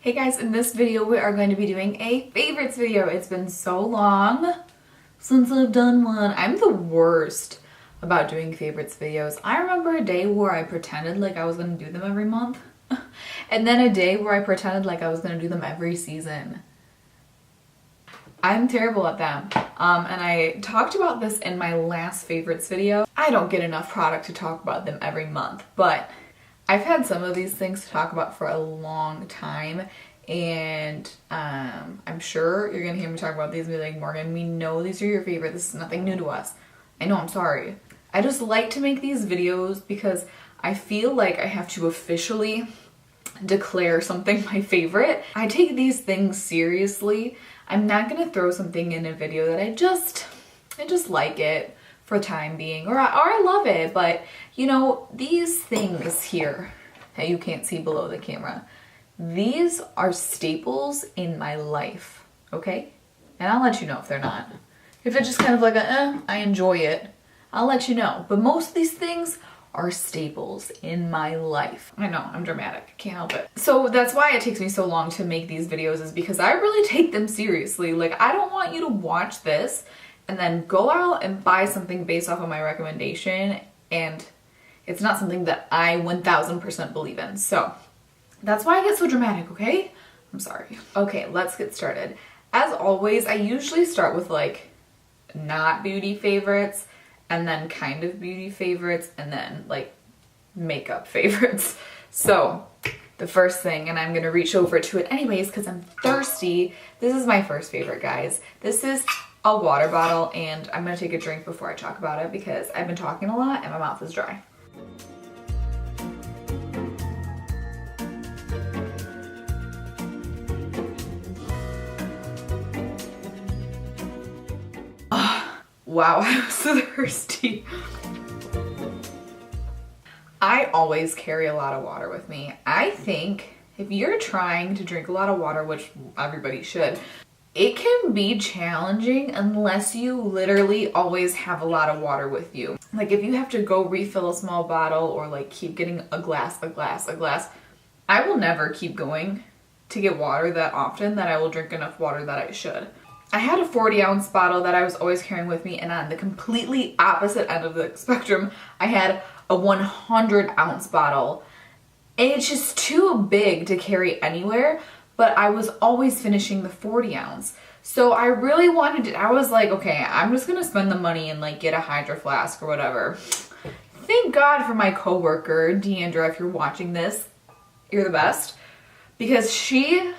Hey guys, in this video we are going to be doing a favorites video. It's been so long since I've done one. I'm the worst about doing favorites videos. I remember a day where I pretended like I was going to do them every month and then a day where I pretended like I was going to do them every season. I'm terrible at them. And I talked about this in my last favorites video. I don't get enough product to talk about them every month, but I've had some of these things to talk about for a long time, and I'm sure you're gonna hear me talk about these and be like, Morgan, we know these are your favorite. This is nothing new to us. I know, I'm sorry. I just like to make these videos because I feel like I have to officially declare something my favorite. I take these things seriously. I'm not gonna throw something in a video that I just like it for the time being, or I love it, but you know, these things here that you can't see below the camera, these are staples in my life, okay? And I'll let you know if they're not. If they're just kind of like I enjoy it, I'll let you know. But most of these things are staples in my life. I know, I'm dramatic, can't help it. So that's why it takes me so long to make these videos, is because I really take them seriously. Like, I don't want you to watch this and then go out and buy something based off of my recommendation and it's not something that I 1000% believe in. So that's why I get so dramatic, okay? I'm sorry. Okay, let's get started. As always, I usually start with like not beauty favorites and then kind of beauty favorites and then like makeup favorites. So the first thing, and I'm gonna reach over to it anyways because I'm thirsty. This is my first favorite, guys. This is a water bottle, and I'm gonna take a drink before I talk about it because I've been talking a lot and my mouth is dry. Wow, I'm so thirsty. I always carry a lot of water with me. I think if you're trying to drink a lot of water, which everybody should, it can be challenging unless you literally always have a lot of water with you. Like if you have to go refill a small bottle or like keep getting a glass, I will never keep going to get water that often that I will drink enough water that I should. I had a 40-ounce bottle that I was always carrying with me, and on the completely opposite end of the spectrum, I had a 100-ounce bottle. And it's just too big to carry anywhere, but I was always finishing the 40-ounce. So I really wanted it. I was like, okay, I'm just gonna spend the money and like get a Hydro Flask or whatever. Thank God for my coworker, Deandra, if you're watching this, you're the best, because she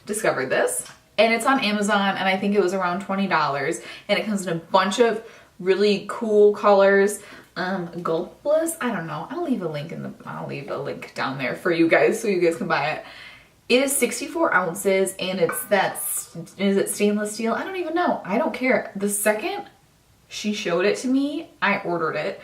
discovered this. And it's on Amazon, and I think it was around $20, and it comes in a bunch of really cool colors. Gulpless, I don't know. I'll leave a link down there for you guys so you guys can buy it. It is 64 ounces, and is it stainless steel? I don't even know. I don't care. The second she showed it to me, I ordered it.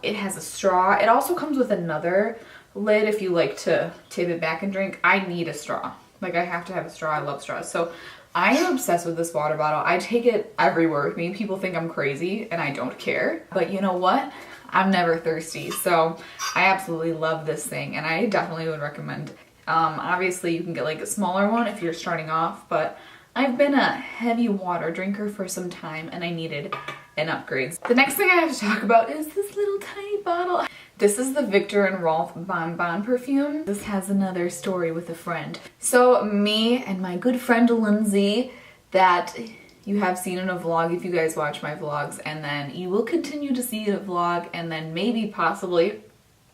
It has a straw. It also comes with another lid if you like to tip it back and drink. I need a straw. Like, I have to have a straw. I love straws. So I am obsessed with this water bottle. I take it everywhere with me. People think I'm crazy and I don't care. But you know what? I'm never thirsty. So I absolutely love this thing, and I definitely would recommend. Obviously you can get like a smaller one if you're starting off, but I've been a heavy water drinker for some time and I needed an upgrade. The next thing I have to talk about is this little tiny bottle. This is the Viktor Rolf Bon Bon perfume. This has another story with a friend. So me and my good friend Lindsay, that you have seen in a vlog if you guys watch my vlogs, and then you will continue to see a vlog, and then maybe possibly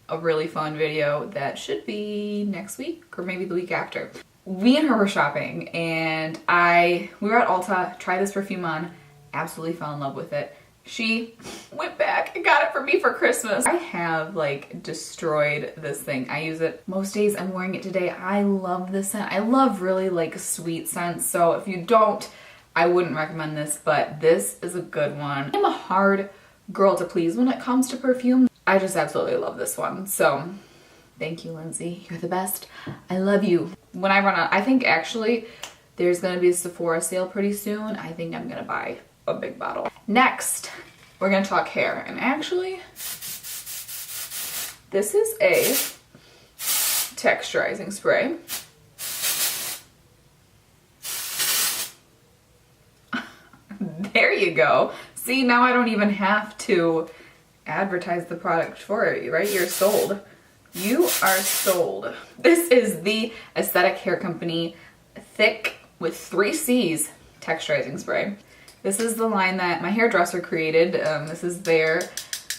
a really fun video that should be next week or maybe the week after. We and her were shopping, and we were at Ulta, tried this perfume on, absolutely fell in love with it. She went back and got it for me for Christmas. I have like destroyed this thing. I use it most days. I'm wearing it today. I love this scent. I love really like sweet scents. So if you don't, I wouldn't recommend this, but this is a good one. I'm a hard girl to please when it comes to perfume. I just absolutely love this one. So thank you, Lindsay. You're the best. I love you. When I run out, I think actually there's gonna be a Sephora sale pretty soon. I think I'm gonna buy a big bottle. Next, we're gonna talk hair, and actually this is a texturizing spray. you go. See, now I don't even have to advertise the product for you, right? You're sold. You are sold. This is the Aesthetic Hair Company Thick with 3 C's texturizing spray. This is the line that my hairdresser created. This is their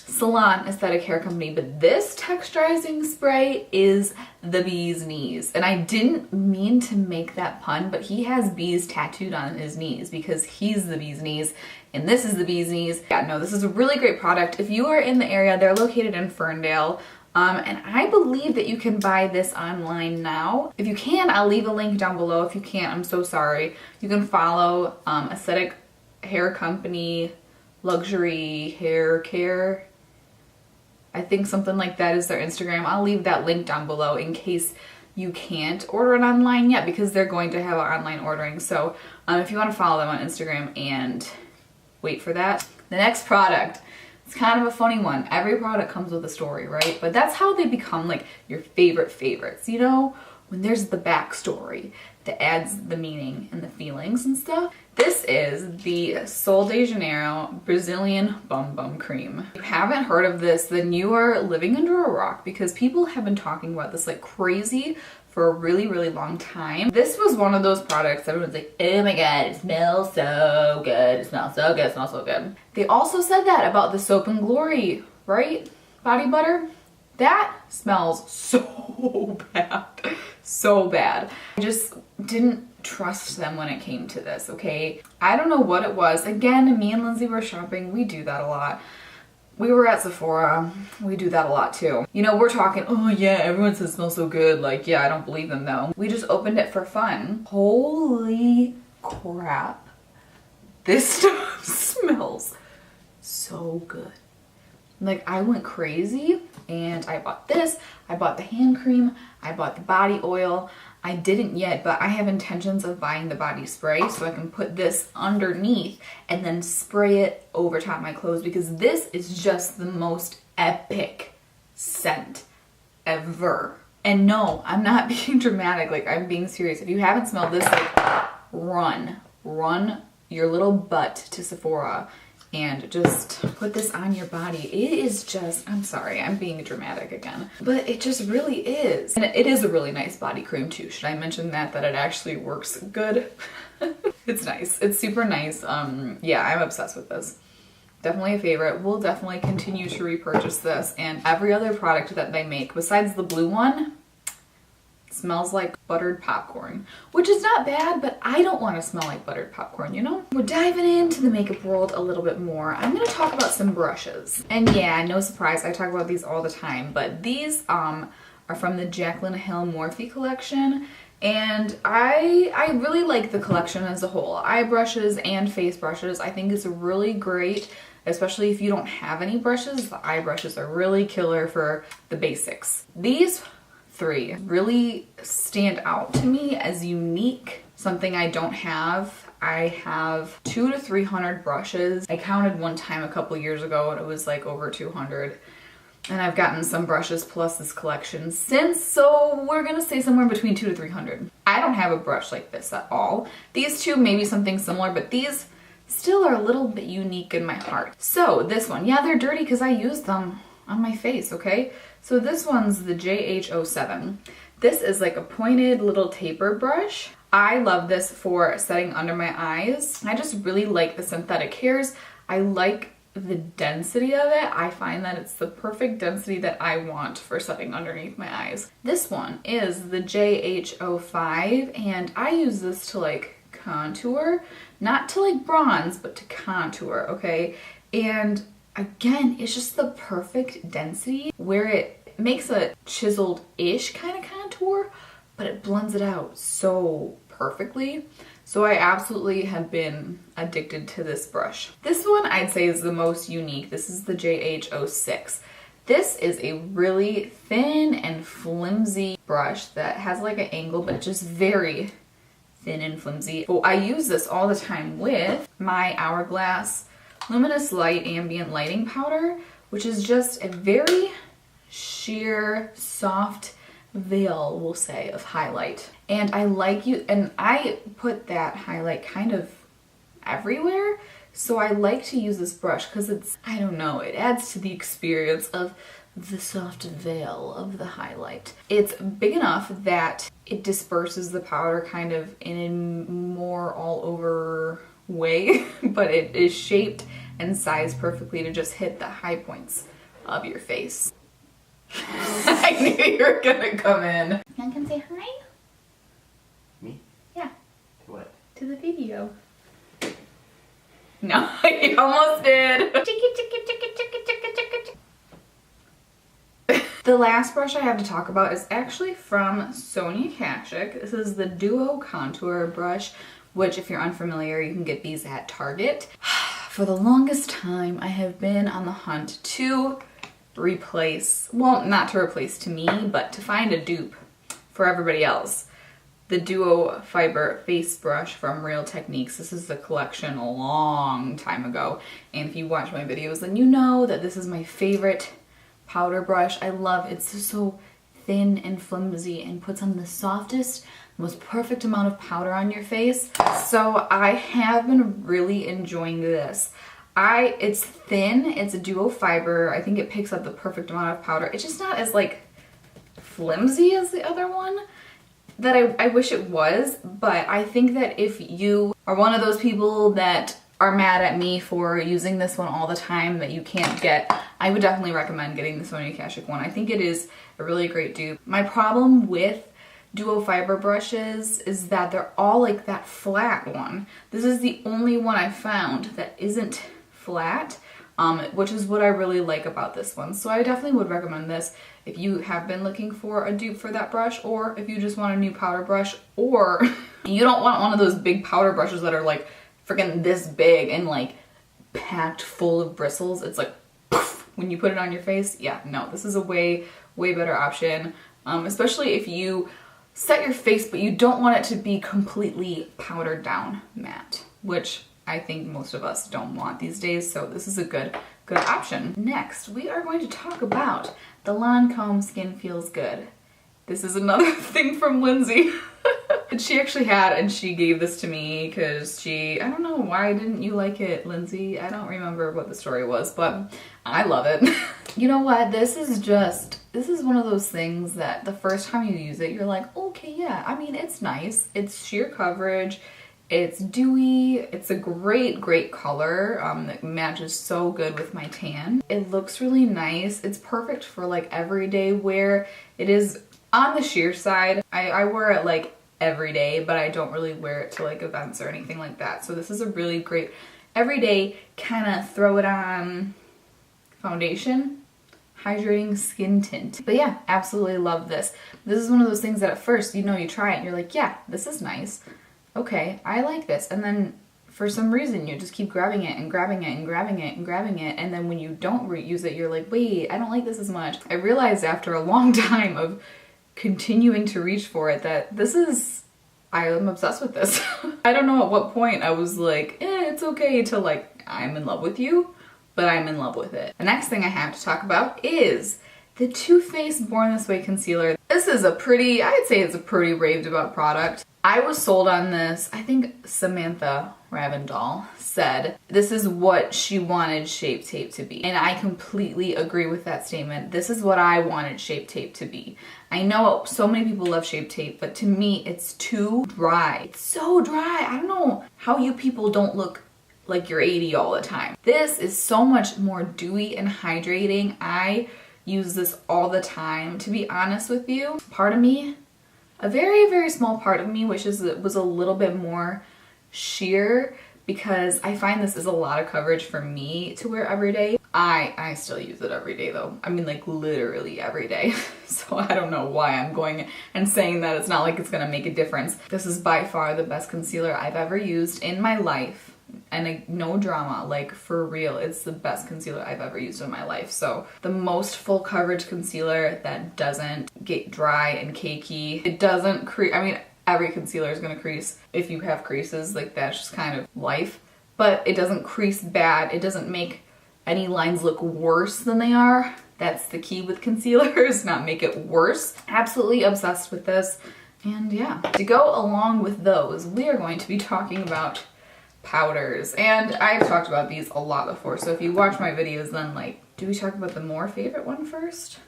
salon aesthetic hair company, but this texturizing spray is the bee's knees. And I didn't mean to make that pun, but he has bees tattooed on his knees because he's the bee's knees and this is the bee's knees. Yeah, no, this is a really great product. If you are in the area, they're located in Ferndale. And I believe that you can buy this online now. If you can, I'll leave a link down below. If you can't, I'm so sorry. You can follow Aesthetic Hair Company Luxury Hair Care. I think something like that is their Instagram. I'll leave that link down below in case you can't order it online yet because they're going to have online ordering. So if you want to follow them on Instagram and wait for that. The next product, it's kind of a funny one. Every product comes with a story, right? But that's how they become like your favorite favorites, you know? When there's the backstory that adds the meaning and the feelings and stuff. This is the Sol de Janeiro Brazilian Bum Bum Cream. If you haven't heard of this, then you are living under a rock because people have been talking about this like crazy for a really, really long time. This was one of those products everyone's like, oh my god, it smells so good, it smells so good, it smells so good. They also said that about the Soap and Glory, right? Body butter. That smells so bad. So bad. I just didn't trust them when it came to this, okay? I don't know what it was. Again, me and Lindsay were shopping. We do that a lot. We were at Sephora. We do that a lot too. You know, we're talking, oh yeah, everyone says it smells so good. Like, yeah, I don't believe them though. We just opened it for fun. Holy crap. This stuff smells so good. Like, I went crazy and I bought this, I bought the hand cream, I bought the body oil. I didn't yet, but I have intentions of buying the body spray so I can put this underneath and then spray it over top my clothes because this is just the most epic scent ever. And no, I'm not being dramatic, like I'm being serious. If you haven't smelled this, like run your little butt to Sephora and just put this on your body. It is just, I'm sorry, I'm being dramatic again, but it just really is. And it is a really nice body cream too. Should I mention that it actually works good? It's nice. It's super nice. Yeah, I'm obsessed with this. Definitely a favorite. We'll definitely continue to repurchase this and every other product that they make besides the blue one. Smells like buttered popcorn, which is not bad, but I don't want to smell like buttered popcorn, you know? We're diving into the makeup world a little bit more. I'm going to talk about some brushes. And yeah, no surprise, I talk about these all the time, but these are from the Jaclyn Morphe collection. And I really like the collection as a whole. Eye brushes and face brushes. I think it's really great, especially if you don't have any brushes. The eye brushes are really killer for the basics. These 3 really stand out to me as unique, something I don't have. I have 200 to 300 brushes. I counted one time a couple years ago and it was like over 200. And I've gotten some brushes plus this collection since, so we're gonna say somewhere between 200 to 300. I don't have a brush like this at all. These 2 maybe something similar, but these still are a little bit unique in my heart. So this one, yeah, they're dirty because I used them on my face, okay? So this one's the JH07. This is like a pointed little taper brush. I love this for setting under my eyes. I just really like the synthetic hairs. I like the density of it. I find that it's the perfect density that I want for setting underneath my eyes. This one is the JH05 and I use this to like contour, not to like bronze, but to contour, okay? And again, it's just the perfect density where it makes a chiseled-ish kind of contour, but it blends it out so perfectly. So I absolutely have been addicted to this brush. This one I'd say is the most unique. This is the JH06. This is a really thin and flimsy brush that has like an angle, but just very thin and flimsy. Well, I use this all the time with my Hourglass Luminous Light Ambient Lighting Powder, which is just a very sheer, soft veil, we'll say, of highlight. And I like you, and I put that highlight kind of everywhere So I like to use this brush because it's, I don't know, it adds to the experience of the soft veil of the highlight. It's big enough that it disperses the powder kind of in a more all over way, but it is shaped and sized perfectly to just hit the high points of your face. I knew you were gonna come in. I can say hi? Me? Yeah. To what? To the video. No, you almost did. The last brush I have to talk about is actually from Sonia Kashuk. This is the Duo Contour brush, which if you're unfamiliar, you can get these at Target. For the longest time, I have been on the hunt to replace, well, not to replace to me, but to find a dupe for everybody else. The Duo Fiber Face Brush from Real Techniques. This is the collection a long time ago. And if you watch my videos, then you know that this is my favorite powder brush. I love it. It's just so thin and flimsy and puts on the softest, most perfect amount of powder on your face. So I have been really enjoying this. It's thin, it's a duo fiber. I think it picks up the perfect amount of powder. It's just not as like flimsy as the other one that I wish it was, but I think that if you are one of those people that are mad at me for using this one all the time that you can't get, I would definitely recommend getting the Sonia Kashuk one. I think it is a really great dupe. My problem with duo fiber brushes is that they're all like that flat one. This is the only one I found that isn't flat, which is what I really like about this one. So I definitely would recommend this if you have been looking for a dupe for that brush, or if you just want a new powder brush, or you don't want one of those big powder brushes that are like freaking this big and like packed full of bristles. It's like poof, when you put it on your face. Yeah, no, this is a way better option, especially if you set your face but you don't want it to be completely powdered down matte, which I think most of us don't want these days, so this is a good option. Next, we are going to talk about the Lancome Skin Feels Good. This is another thing from Lindsay. She actually had, and she gave this to me because I don't know, why didn't you like it, Lindsay? I don't remember what the story was, but I love it. You know what, this is one of those things that the first time you use it, you're like, okay, yeah, I mean, it's nice. It's sheer coverage. It's dewy. It's a great color that matches so good with my tan. It looks really nice. It's perfect for like everyday wear. It is on the sheer side. I wear it like every day, but I don't really wear it to like events or anything like that. So this is a really great everyday kind of throw it on foundation, hydrating skin tint. But yeah, absolutely love this. This is one of those things that at first, you know, you try it and you're like, yeah, this is nice. Okay, I like this. And then for some reason you just keep grabbing it and grabbing it and grabbing it and grabbing it, and then when you don't reuse it, you're like, wait, I don't like this as much. I realized after a long time of continuing to reach for it that I am obsessed with this. I don't know at what point I was like, it's okay to like, I'm in love with you, but I'm in love with it. The next thing I have to talk about is the Too Faced Born This Way Concealer. This is I'd say it's a pretty raved about product. I was sold on this. I think Samantha Ravindall said this is what she wanted Shape Tape to be. And I completely agree with that statement. This is what I wanted Shape Tape to be. I know so many people love Shape Tape, but to me it's too dry. It's so dry. I don't know how you people don't look like you're 80 all the time. This is so much more dewy and hydrating. I use this all the time. To be honest with you, part of me, a very small part of me wishes it was a little bit more sheer, because I find this is a lot of coverage for me to wear every day. I still use it every day though. I mean, like literally every day. So I don't know why I'm going and saying that. It's not like it's gonna make a difference. This is by far the best concealer I've ever used in my life. And no drama, like for real, it's the best concealer I've ever used in my life. So the most full coverage concealer that doesn't get dry and cakey. It doesn't crease. I mean, every concealer is gonna crease if you have creases, like that's just kind of life. But it doesn't crease bad. It doesn't make any lines look worse than they are. That's the key with concealers, not make it worse. Absolutely obsessed with this. And yeah, to go along with those, we are going to be talking about powders. And I've talked about these a lot before, so if you watch my videos, then like, do we talk about the more favorite one first?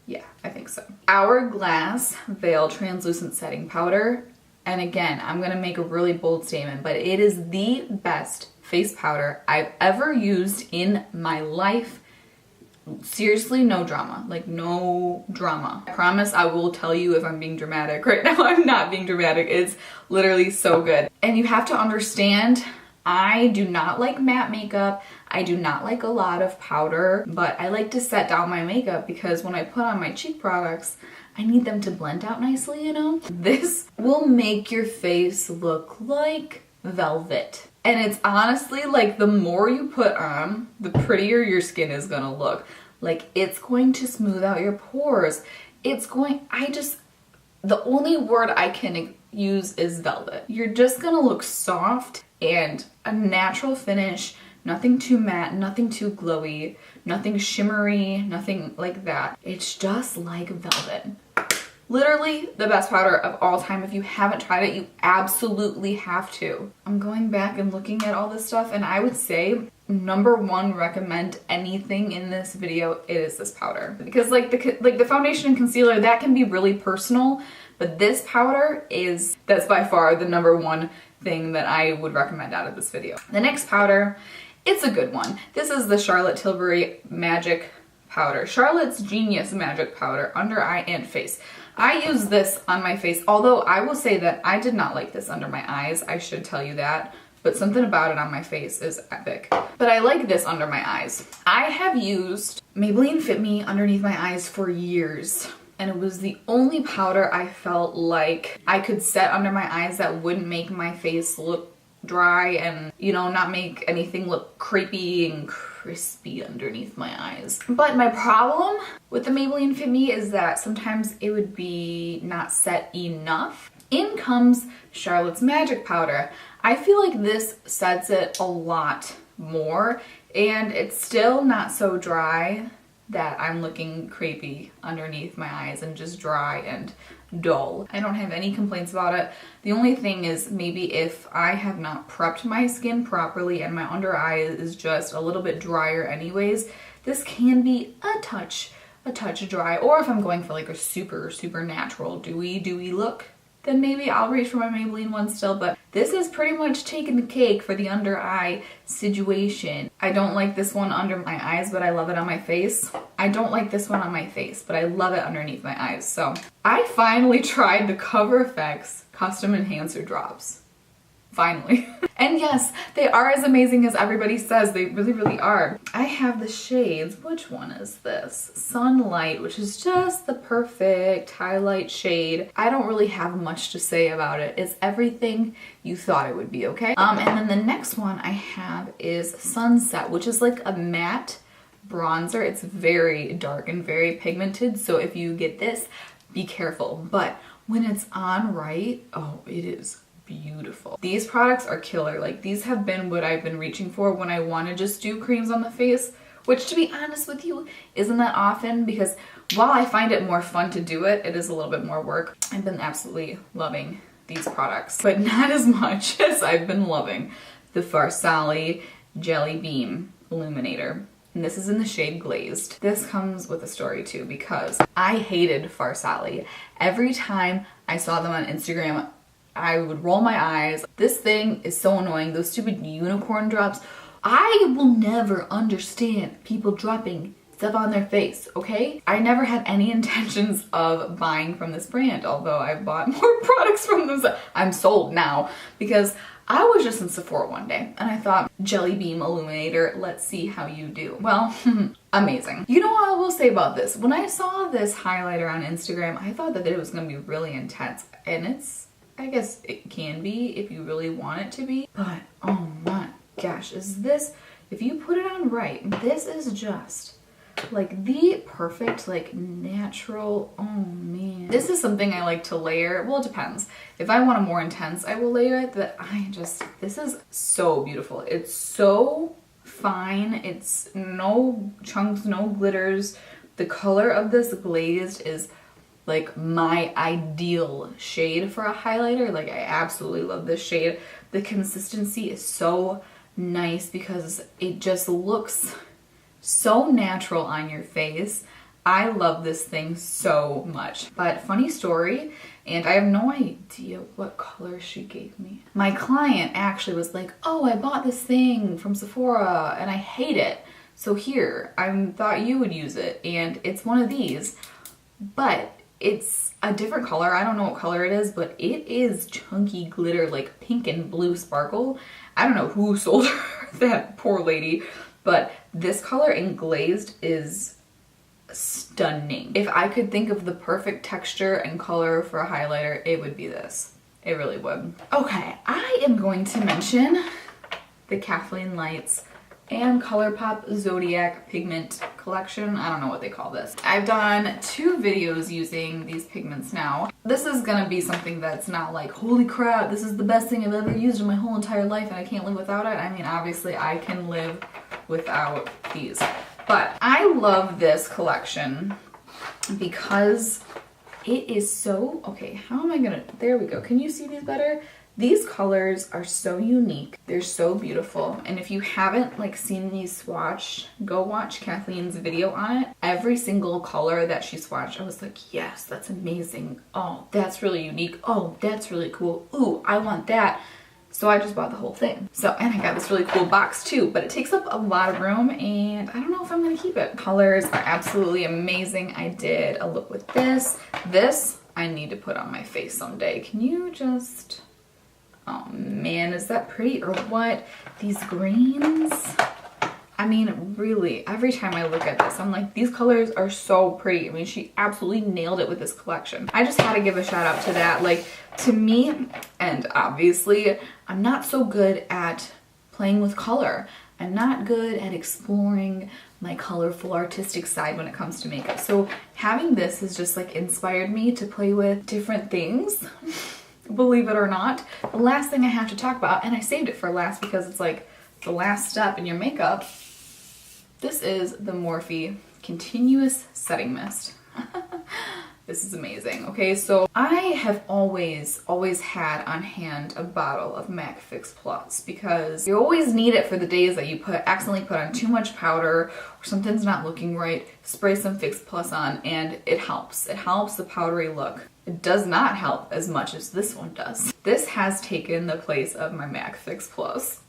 Yeah, I think so. Hourglass Veil Translucent Setting Powder. And again, I'm gonna make a really bold statement, but it is the best face powder I've ever used in my life. Seriously, no drama. Like, no drama. I promise I will tell you if I'm being dramatic. Right now, I'm not being dramatic. It's literally so good. And you have to understand, I do not like matte makeup. I do not like a lot of powder, but I like to set down my makeup because when I put on my cheek products, I need them to blend out nicely, you know? This will make your face look like velvet. And it's honestly like the more you put on, the prettier your skin is gonna look. Like, it's going to smooth out your pores. It's going, the only word I can use is velvet. You're just gonna look soft and a natural finish, nothing too matte, nothing too glowy, nothing shimmery, nothing like that. It's just like velvet. Literally the best powder of all time. If you haven't tried it, you absolutely have to. I'm going back and looking at all this stuff, and I would say number one recommend anything in this video, it is this powder. Because like the foundation and concealer, that can be really personal, but this powder that's by far the number one thing that I would recommend out of this video. The next powder, it's a good one. This is the Charlotte Tilbury Magic Powder. Charlotte's Genius Magic Powder, under eye and face. I use this on my face, although I will say that I did not like this under my eyes. I should tell you that, but something about it on my face is epic. But I like this under my eyes. I have used Maybelline Fit Me underneath my eyes for years, and it was the only powder I felt like I could set under my eyes that wouldn't make my face look dry and, you know, not make anything look crepey and crispy underneath my eyes. But my problem with the Maybelline Fit Me is that sometimes it would be not set enough. In comes Charlotte's Magic Powder. I feel like this sets it a lot more, and it's still not so dry that I'm looking crepey underneath my eyes and just dry and dull. I don't have any complaints about it. The only thing is maybe if I have not prepped my skin properly and my under eye is just a little bit drier anyways, this can be a touch dry. Or if I'm going for like a super natural dewy look, then maybe I'll reach for my Maybelline one still, but this is pretty much taking the cake for the under eye situation. I don't like this one under my eyes, but I love it on my face. I don't like this one on my face, but I love it underneath my eyes. So I finally tried the Cover FX Custom Enhancer Drops. Finally. And yes, they are as amazing as everybody says. They really are. I have the shades. Which one is this? Sunlight, which is just the perfect highlight shade. I don't really have much to say about it. It's everything you thought it would be, okay? And then the next one I have is Sunset, which is like a matte bronzer. It's very dark and very pigmented, so if you get this, be careful. But when it's on right, oh, it is beautiful. These products are killer. Like, these have been what I've been reaching for when I want to just do creams on the face, which, to be honest with you, isn't that often, because while I find it more fun to do it, it is a little bit more work. I've been absolutely loving these products, but not as much as I've been loving the Farsali Jelly Beam Illuminator. And this is in the shade Glazed. This comes with a story too, because I hated Farsali. Every time I saw them on Instagram, I would roll my eyes. This thing is so annoying. Those stupid unicorn drops. I will never understand people dropping stuff on their face, okay? I never had any intentions of buying from this brand, although I've bought more products from them. I'm sold now, because I was just in Sephora one day and I thought, Jelly Beam Illuminator, let's see how you do. Well, amazing. You know what I will say about this? When I saw this highlighter on Instagram, I thought that it was gonna be really intense, and I guess it can be if you really want it to be, but oh my gosh, if you put it on right, this is just like the perfect, like, natural, oh man. This is something I like to layer. Well, it depends. If I want a more intense, I will layer it, but this is so beautiful. It's so fine. It's no chunks, no glitters. The color of this Glazed is like my ideal shade for a highlighter. Like I absolutely love this shade. The consistency is so nice because it just looks so natural on your face. I love this thing so much. But funny story, and I have no idea what color she gave me. My client actually was like, oh, I bought this thing from Sephora and I hate it. So here, I thought you would use it. And it's one of these, but it's a different color. I don't know what color it is, but it is chunky glitter, like pink and blue sparkle. I don't know who sold her that, poor lady, but this color in glazed is stunning. If I could think of the perfect texture and color for a highlighter, it would be this. It really would. Okay, I am going to mention the Kathleenlights and Colourpop Zodiac Pigment Collection. I don't know what they call this. I've done 2 videos using these pigments now. This is gonna be something that's not like, holy crap, this is the best thing I've ever used in my whole entire life and I can't live without it. I mean, obviously I can live without these. But I love this collection because it is so, okay, how am I gonna, there we go. Can you see these better? These colors are so unique. They're so beautiful. And if you haven't like seen these swatched, go watch Kathleen's video on it. Every single color that she swatched, I was like, yes, that's amazing. Oh, that's really unique. Oh, that's really cool. Ooh, I want that. So I just bought the whole thing. So, and I got this really cool box too, but it takes up a lot of room and I don't know if I'm gonna keep it. Colors are absolutely amazing. I did a look with this. This I need to put on my face someday. Can you just, oh man, is that pretty or what? These greens. I mean, really, every time I look at this, I'm like, these colors are so pretty. I mean, she absolutely nailed it with this collection. I just had to give a shout out to that. Like, to me, and obviously, I'm not so good at playing with color. I'm not good at exploring my colorful artistic side when it comes to makeup. So having this has just like inspired me to play with different things. Believe it or not. The last thing I have to talk about, and I saved it for last because it's like the last step in your makeup. This is the Morphe Continuous Setting Mist. This is amazing. Okay, so I have always had on hand a bottle of MAC Fix Plus because you always need it for the days that you accidentally put on too much powder or something's not looking right. Spray some Fix Plus on and it helps. It helps the powdery look. It does not help as much as this one does. This has taken the place of my MAC Fix Plus.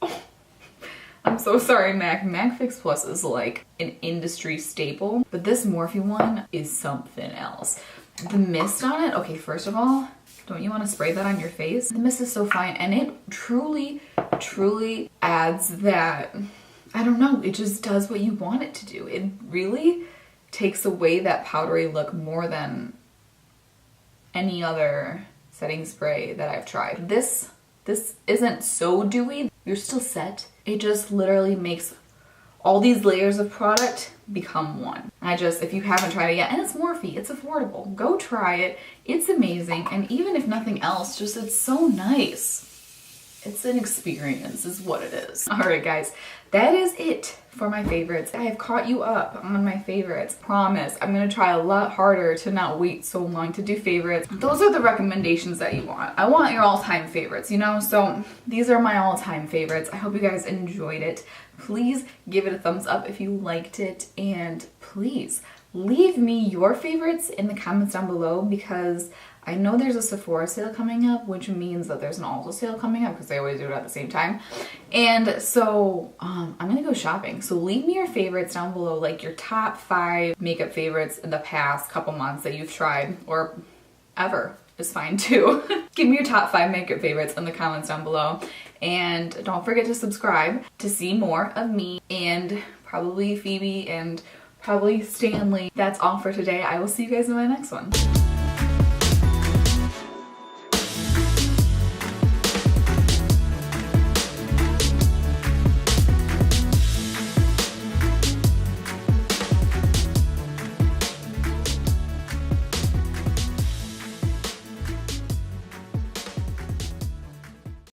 I'm so sorry, MAC. MAC Fix Plus is like an industry staple, but this Morphe one is something else. The mist on it, okay, first of all, don't you want to spray that on your face? The mist is so fine, and it truly, truly adds that, I don't know, it just does what you want it to do. It really takes away that powdery look more than any other setting spray that I've tried. This isn't so dewy. You're still set. It just literally makes all these layers of product become one. If you haven't tried it yet, and it's Morphe, it's affordable. Go try it. It's amazing. And even if nothing else, just it's so nice. It's an experience is what it is. All right, guys, that is it for my favorites. I have caught you up on my favorites. Promise, I'm gonna try a lot harder to not wait so long to do favorites. Those are the recommendations that you want. I want your all-time favorites, you know? So these are my all-time favorites. I hope you guys enjoyed it. Please give it a thumbs up if you liked it, and please leave me your favorites in the comments down below because I know there's a Sephora sale coming up, which means that there's an Ulta sale coming up because they always do it at the same time. And so I'm gonna go shopping. So leave me your favorites down below, like your top 5 makeup favorites in the past couple months that you've tried, or ever is fine too. Give me your top 5 makeup favorites in the comments down below. And don't forget to subscribe to see more of me and probably Phoebe and probably Stanley. That's all for today. I will see you guys in my next one.